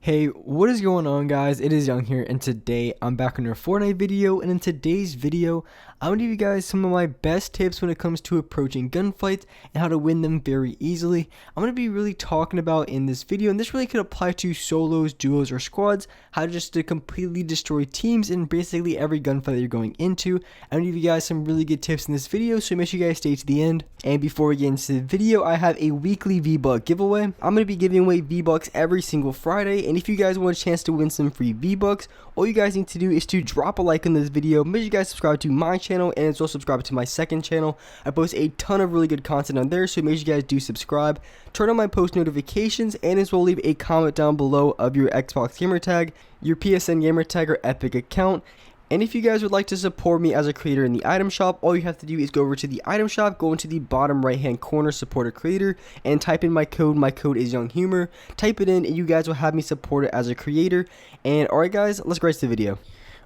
Hey, what is going on, guys? It is Young here, and today I'm back on a Fortnite video. And in today's video, I'm gonna give you guys some of my best tips when it comes to approaching gunfights and how to win them very easily. I'm gonna be really talking about in this video, and this really could apply to solos, duos, or squads, how just to completely destroy teams in basically every gunfight that you're going into. I'm gonna give you guys some really good tips in this video, so make sure you guys stay to the end. And before we get into the video, I have a weekly V-Buck giveaway. I'm gonna be giving away V-Bucks every single Friday. And if you guys want a chance to win some free V-Bucks, all you guys need to do is to drop a like on this video. Make sure you guys subscribe to my channel and also subscribe to my second channel. I post a ton of really good content on there, so make sure you guys do subscribe. Turn on my post notifications, and as well leave a comment down below of your Xbox gamer tag, your PSN gamer tag, or Epic account. And if you guys would like to support me as a creator in the item shop, all you have to do is go over to the item shop, go into the bottom right hand corner, support a creator, and type in my code. My code is Young Humor. Type it in and you guys will have me supported as a creator. And alright guys, let's get right to the video.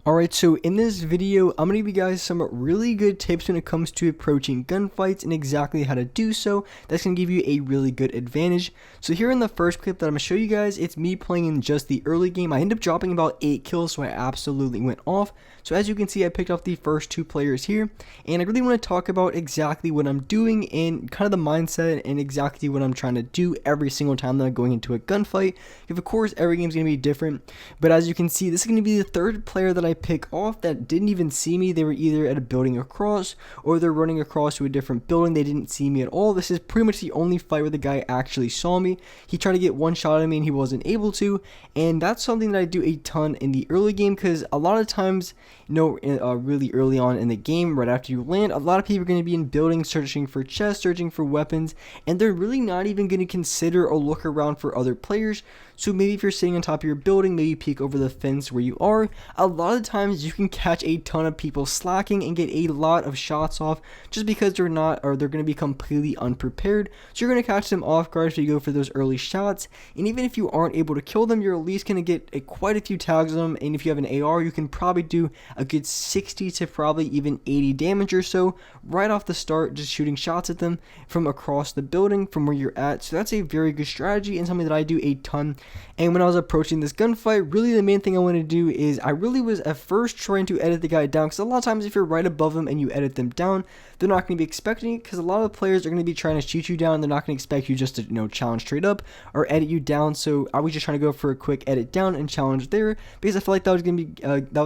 Alright, so in this video, I'm going to give you guys some really good tips when it comes to approaching gunfights and exactly how to do so. That's going to give you a really good advantage. So here in the first clip that I'm going to show you guys, it's me playing in just the early game. I ended up dropping about 8 kills, so I absolutely went off. So as you can see, I picked off the first 2 players here, and I really want to talk about exactly what I'm doing and kind of the mindset and exactly what I'm trying to do every single time that I'm going into a gunfight. If of course, every game is going to be different, but as you can see, this is going to be the third player that I pick off that didn't even see me. They were either at a building across or they're running across to a different building. They didn't see me at all. This is pretty much the only fight where the guy actually saw me. He tried to get one shot at me and he wasn't able to, and that's something that I do a ton in the early game, because a lot of times, really early on in the game, right after you land, a lot of people are going to be in buildings searching for chests, searching for weapons, and they're really not even going to consider or look around for other players. So maybe if you're sitting on top of your building, maybe peek over the fence where you are. A lot of times you can catch a ton of people slacking and get a lot of shots off just because they're going to be completely unprepared. So you're going to catch them off guard if you go for those early shots. And even if you aren't able to kill them, you're at least going to get quite a few tags on them. And if you have an AR, you can probably do a good 60 to probably even 80 damage or so right off the start, just shooting shots at them from across the building from where you're at. So that's a very good strategy and something that I do a ton. And when I was approaching this gunfight, really the main thing I wanted to do is I really was at first trying to edit the guy down, because a lot of times if you're right above them and you edit them down, they're not going to be expecting it, because a lot of players are going to be trying to shoot you down. They're not going to expect you just to challenge straight up or edit you down. So I was just trying to go for a quick edit down and challenge there, because I felt like that was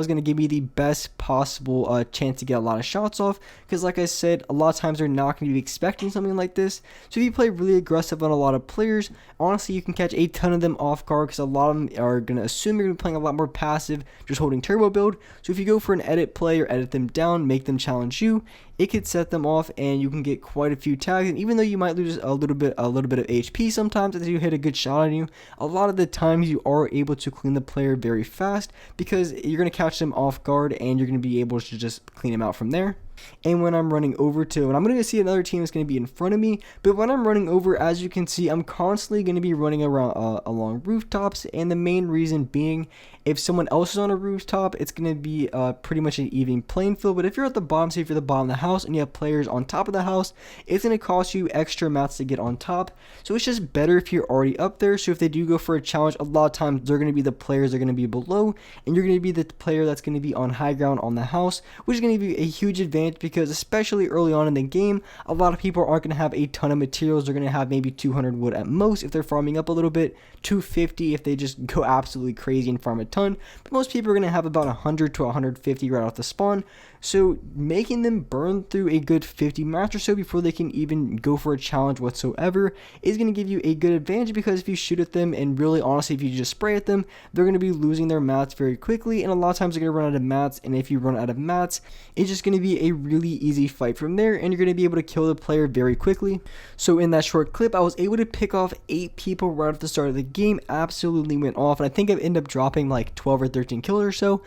going to give me the best possible chance to get a lot of shots off, because like I said, a lot of times they're not going to be expecting something like this. So if you play really aggressive on a lot of players, honestly you can catch a ton of them off guard, because a lot of them are going to assume you're going to be playing a lot more passive, just holding turbo build. So if you go for an edit play or edit them down, make them challenge you, it could set them off and you can get quite a few tags. And even though you might lose a little bit of HP sometimes as you hit a good shot on you, a lot of the times you are able to clean the player very fast, because you're going to catch them off guard and you're going to be able to just clean them out from there. And when I'm running over to, and I'm going to see another team that's going to be in front of me, but when I'm running over, as you can see, I'm constantly going to be running around along rooftops, and the main reason being, if someone else is on a rooftop, it's going to be pretty much an even playing field. But if you're at the bottom, say if you're at the bottom of the house and you have players on top of the house, it's going to cost you extra mats to get on top. So it's just better if you're already up there. So if they do go for a challenge, a lot of times they're going to be the players that are going to be below, and you're going to be the player that's going to be on high ground on the house, which is going to give you a huge advantage, because especially early on in the game, a lot of people aren't going to have a ton of materials. They're going to have maybe 200 wood at most if they're farming up a little bit, 250 if they just go absolutely crazy and farm a ton, but most people are going to have about 100 to 150 right off the spawn. So making them burn through a good 50 mats or so before they can even go for a challenge whatsoever is going to give you a good advantage, because if you shoot at them, and really honestly if you just spray at them, they're going to be losing their mats very quickly, and a lot of times they're going to run out of mats, and if you run out of mats, it's just going to be a really easy fight from there, and you're going to be able to kill the player very quickly. So in that short clip, I was able to pick off 8 people right at the start of the game. Absolutely went off, and I think I ended up dropping like 12 or 13 kills or so.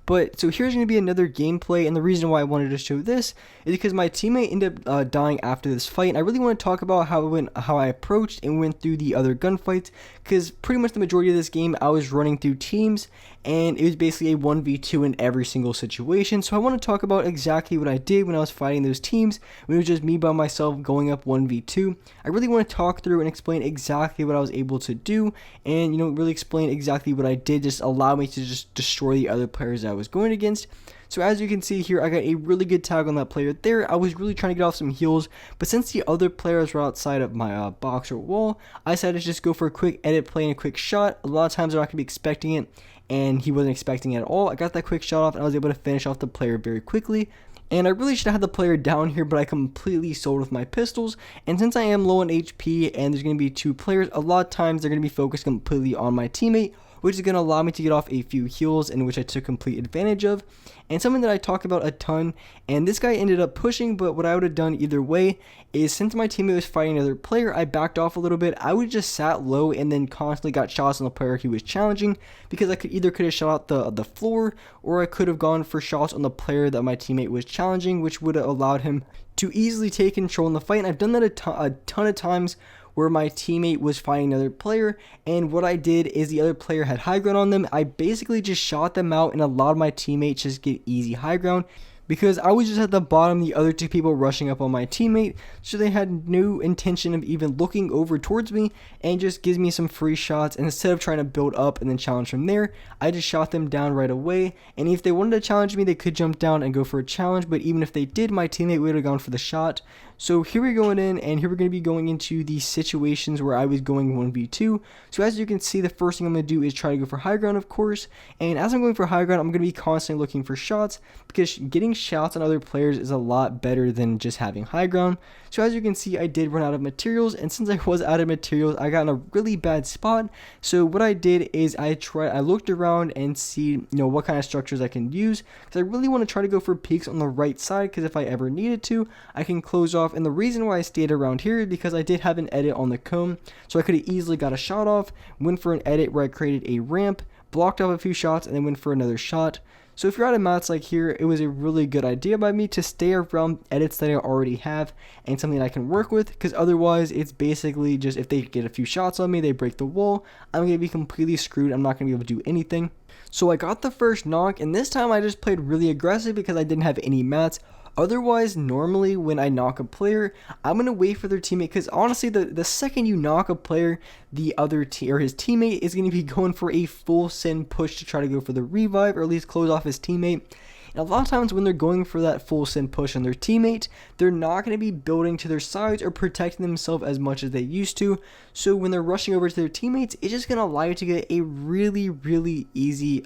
But so here's going to be another gameplay, and the reason why I wanted to show this is because my teammate ended up dying after this fight, and I really want to talk about how I approached and went through the other gunfights, because pretty much the majority of this game I was running through teams, and it was basically a 1v2 in every single situation. So I want to talk about exactly what I did when I was fighting those teams, when it was just me by myself going up 1v2. I really want to talk through and explain exactly what I was able to do, and really explain exactly what I did, just allow me to just destroy the other players that I was going against. So as you can see here, I got a really good tag on that player there. I was really trying to get off some heals, but since the other players were outside of my box or wall, I decided to just go for a quick edit play and a quick shot. A lot of times they're not going to be expecting it, and he wasn't expecting it at all. I got that quick shot off, and I was able to finish off the player very quickly. And I really should have had the player down here, but I completely sold with my pistols. And since I am low on HP and there's going to be two players, a lot of times they're going to be focused completely on my teammate, which is going to allow me to get off a few heals, in which I took complete advantage of. And something that I talk about a ton, and this guy ended up pushing, but what I would have done either way is, since my teammate was fighting another player, I backed off a little bit. I would just sat low and then constantly got shots on the player he was challenging, because I could have shot out the floor, or I could have gone for shots on the player that my teammate was challenging, which would have allowed him to easily take control in the fight. And I've done that a ton of times, where my teammate was fighting another player, and what I did is, the other player had high ground on them. I basically just shot them out and allowed my teammates just get easy high ground, because I was just at the bottom, the other two people rushing up on my teammate, so they had no intention of even looking over towards me, and just gives me some free shots. And instead of trying to build up and then challenge from there, I just shot them down right away. And if they wanted to challenge me, they could jump down and go for a challenge, but even if they did, my teammate would have gone for the shot. So here we're going in, and here we're going to be going into the situations where I was going 1v2. So as you can see, the first thing I'm going to do is try to go for high ground, of course. And as I'm going for high ground, I'm going to be constantly looking for shots, because getting shots on other players is a lot better than just having high ground. So as you can see, I did run out of materials, and since I was out of materials, I got in a really bad spot. So what I did is I looked around and see what kind of structures I can use, because I really want to try to go for peaks on the right side, because if I ever needed to, I can close off. And the reason why I stayed around here is because I did have an edit on the cone, so I could have easily got a shot off, went for an edit where I created a ramp, blocked off a few shots, and then went for another shot. So if you're out of mats like here, it was a really good idea by me to stay around edits that I already have and something that I can work with, because otherwise it's basically just, if they get a few shots on me, they break the wall, I'm going to be completely screwed. I'm not going to be able to do anything. So I got the first knock, and this time I just played really aggressive because I didn't have any mats. Otherwise, normally when I knock a player, I'm going to wait for their teammate, because honestly, the second you knock a player, the other or his teammate is going to be going for a full send push to try to go for the revive, or at least close off his teammate. And a lot of times when they're going for that full send push on their teammate, they're not going to be building to their sides or protecting themselves as much as they used to. So when they're rushing over to their teammates, it's just going to allow you to get a really easy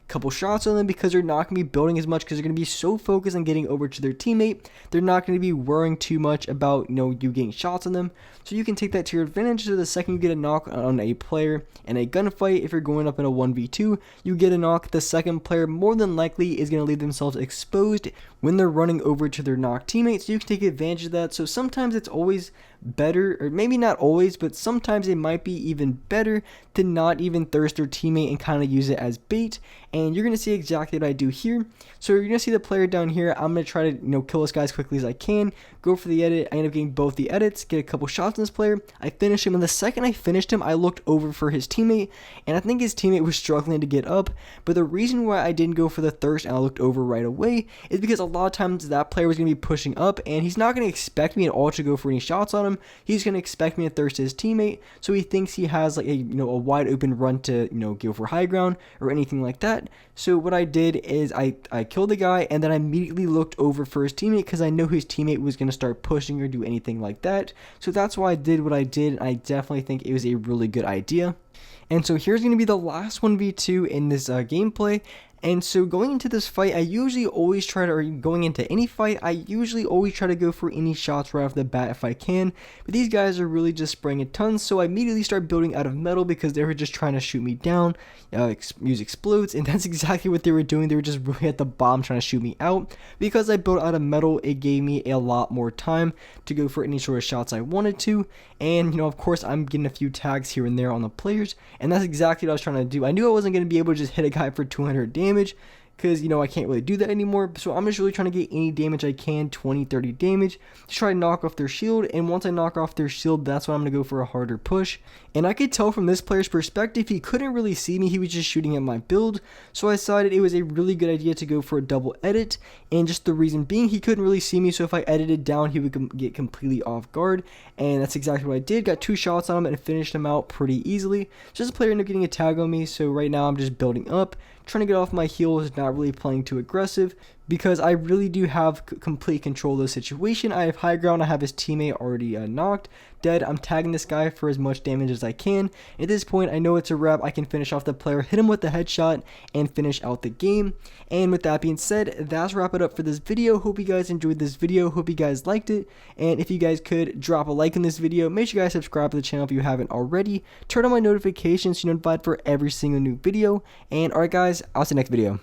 couple shots on them, because they're not going to be building as much, because they're going to be so focused on getting over to their teammate. They're not going to be worrying too much about you getting shots on them. So you can take that to your advantage. So the second you get a knock on a player in a gunfight, if you're going up in a 1v2, you get a knock, the second player more than likely is going to leave themselves exposed when they're running over to their knocked teammate. So you can take advantage of that. So sometimes it's always better, or maybe not always, but sometimes it might be even better to not even thirst their teammate and kind of use it as bait. And you're going to see exactly what I do here. So you're going to see the player down here. I'm going to try to kill this guy as quickly as I can, go for the edit. I end up getting both the edits, get a couple shots on this player. I finish him, and the second I finished him, I looked over for his teammate, and I think his teammate was struggling to get up. But the reason why I didn't go for the thirst and I looked over right away is because a lot of times that player was going to be pushing up, and he's not going to expect me at all to go for any shots on him. He's going to expect me to thirst his teammate, so he thinks he has like a wide open run to go for high ground or anything like that. So what I did is I killed the guy, and then I immediately looked over for his teammate, because I know his teammate was going to start pushing or do anything like that. So that's why I did what I did, and I definitely think it was a really good idea. And so here's going to be the last 1v2 in this gameplay. And so going into this fight, I usually always try to, or going into any fight, I usually always try to go for any shots right off the bat if I can. But these guys are really just spraying a ton, so I immediately start building out of metal, because they were just trying to shoot me down, use explodes, and that's exactly what they were doing. They were just really at the bottom trying to shoot me out. Because I built out of metal, it gave me a lot more time to go for any sort of shots I wanted to. And of course, I'm getting a few tags here and there on the players, and that's exactly what I was trying to do. I knew I wasn't going to be able to just hit a guy for 200 damage, because, you know, I can't really do that anymore. So I'm just really trying to get any damage I can, 20, 30 damage, to try to knock off their shield. And once I knock off their shield, that's when I'm going to go for a harder push. And I could tell from this player's perspective, he couldn't really see me. He was just shooting at my build. So I decided it was a really good idea to go for a double edit. And just the reason being, he couldn't really see me. So if I edited down, he would get completely off guard. And that's exactly what I did. Got 2 shots on him and finished him out pretty easily. Just a player ended up getting a tag on me. So right now I'm just building up, trying to get off my heels, not really playing too aggressive, because I really do have complete control of the situation. I have high ground. I have his teammate already knocked, dead. I'm tagging this guy for as much damage as I can. At this point, I know it's a wrap. I can finish off the player, hit him with the headshot, and finish out the game. And with that being said, that's wrap it up for this video. Hope you guys enjoyed this video. Hope you guys liked it. And if you guys could drop a like in this video, make sure you guys subscribe to the channel if you haven't already. Turn on my notifications so you're notified for every single new video. And alright guys, I'll see you next video.